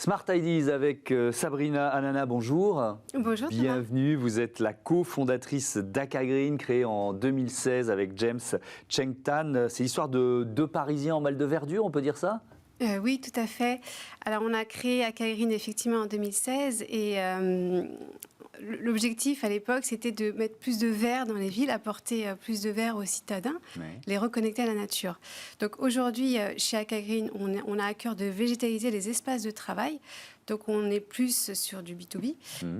Smart Ideas avec Sabrina Anana, bonjour. Bonjour. Bienvenue, vous êtes la cofondatrice d'Akagreen, créée en 2016 avec James Cheng Tan. C'est l'histoire de deux Parisiens en mal de verdure, on peut dire ça ? Oui, tout à fait. Alors, on a créé Akagreen effectivement en 2016 et l'objectif à l'époque, c'était de mettre plus de verre dans les villes, apporter plus de verre aux citadins, les reconnecter à la nature. Donc aujourd'hui, chez Akagreen, on a à cœur de végétaliser les espaces de travail. Donc on est plus sur du B2B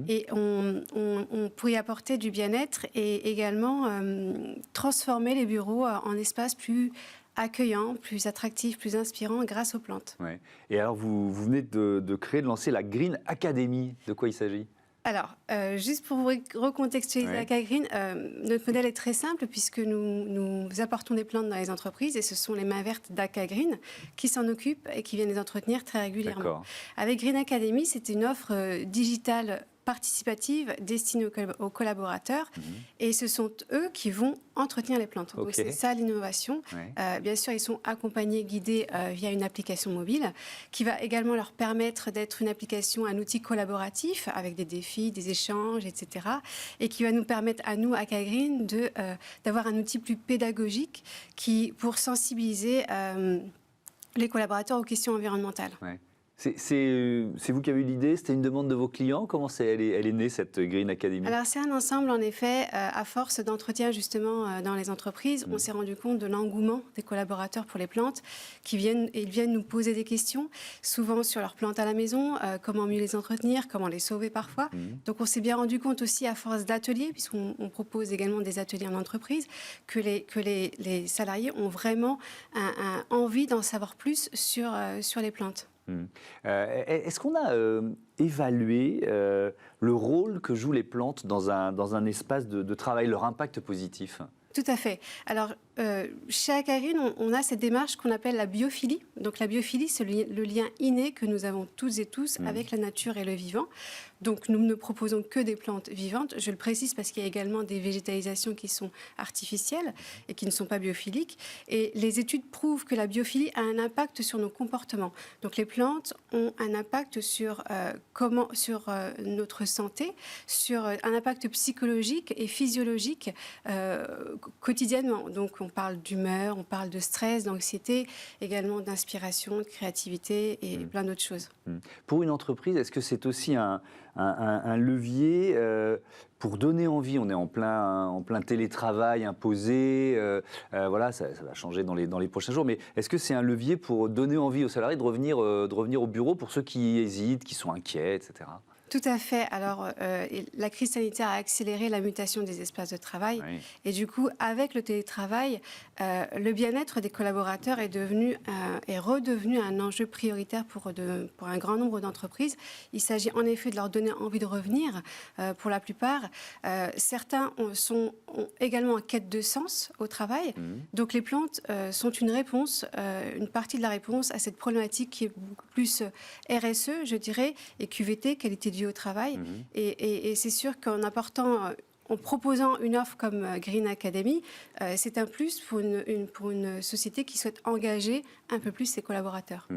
et on pourrait apporter du bien-être et également transformer les bureaux en espaces plus accueillant, plus attractif, plus inspirant grâce aux plantes. Ouais. Et alors, vous venez de lancer la Green Academy. De quoi il s'agit ? Alors, juste pour vous recontextualiser Akagreen, notre modèle est très simple puisque nous apportons des plantes dans les entreprises et ce sont les mains vertes d'Akagreen qui s'en occupent et qui viennent les entretenir très régulièrement. Avec Green Academy, c'est une offre digitale participative destinée aux collaborateurs et ce sont eux qui vont entretenir les plantes. Donc c'est ça l'innovation. Bien sûr, ils sont accompagnés, guidés via une application mobile qui va également leur permettre d'être une application, un outil collaboratif avec des défis, des échanges, etc. Et qui va nous permettre à nous, Akagreen, d'avoir un outil plus pédagogique pour sensibiliser les collaborateurs aux questions environnementales. C'est vous qui avez eu l'idée, c'était une demande de vos clients. Comment elle est née, cette Green Academy ? Alors c'est un ensemble, en effet, à force d'entretien justement dans les entreprises, on s'est rendu compte de l'engouement des collaborateurs pour les plantes ils viennent nous poser des questions, souvent sur leurs plantes à la maison, comment mieux les entretenir, comment les sauver parfois. Donc on s'est bien rendu compte aussi à force d'ateliers, puisqu'on propose également des ateliers en entreprise, que les salariés ont vraiment envie d'en savoir plus sur les plantes. Est-ce qu'on a évalué le rôle que jouent les plantes dans un espace de travail, leur impact positif ? Tout à fait. Alors, chez Akagreen, on a cette démarche qu'on appelle la biophilie. Donc, la biophilie, c'est le lien inné que nous avons toutes et tous avec la nature et le vivant. Donc, nous ne proposons que des plantes vivantes. Je le précise parce qu'il y a également des végétalisations qui sont artificielles et qui ne sont pas biophiliques. Et les études prouvent que la biophilie a un impact sur nos comportements. Donc, les plantes ont un impact sur notre santé, sur un impact psychologique et physiologique quotidiennement. Donc, on parle d'humeur, on parle de stress, d'anxiété, également d'inspiration, de créativité et plein d'autres choses. Pour une entreprise, est-ce que c'est aussi un levier pour donner envie? On est en plein télétravail imposé, voilà, ça va changer dans les prochains jours, mais est-ce que c'est un levier pour donner envie aux salariés de revenir au bureau pour ceux qui hésitent, qui sont inquiets, etc. Tout à fait. Alors, la crise sanitaire a accéléré la mutation des espaces de travail. Et du coup, avec le télétravail, le bien-être des collaborateurs est redevenu un enjeu prioritaire pour un grand nombre d'entreprises. Il s'agit en effet de leur donner envie de revenir pour la plupart. Certains ont également en quête de sens au travail. Donc, les plantes sont une réponse, une partie de la réponse à cette problématique qui est beaucoup plus RSE, je dirais, et QVT, qualité de vie au travail. Et c'est sûr qu'en proposant une offre comme Green Academy, c'est un plus pour une société qui souhaite engager un peu plus ses collaborateurs.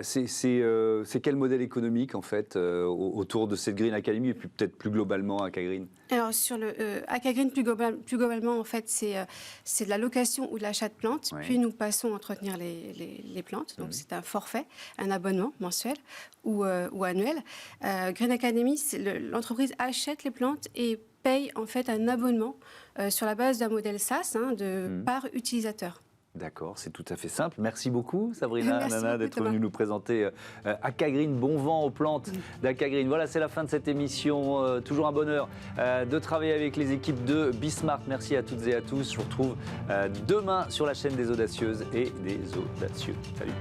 C'est quel modèle économique, en fait, autour de cette Green Academy et puis peut-être plus globalement Akagreen ? Alors, sur le Akagreen, plus globalement, en fait, c'est de la location ou de l'achat de plantes. Puis, nous passons à entretenir les plantes. Donc, c'est un forfait, un abonnement mensuel ou annuel. Green Academy, l'entreprise achète les plantes et paye en fait un abonnement sur la base d'un modèle SaaS par utilisateur. D'accord, c'est tout à fait simple. Merci beaucoup, Sabrina Anana, d'être venue nous présenter Akagreen, bon vent aux plantes d'Akagreen. Voilà, c'est la fin de cette émission. Toujours un bonheur de travailler avec les équipes de Bismart. Merci à toutes et à tous. Je vous retrouve demain sur la chaîne des audacieuses et des audacieux. Salut.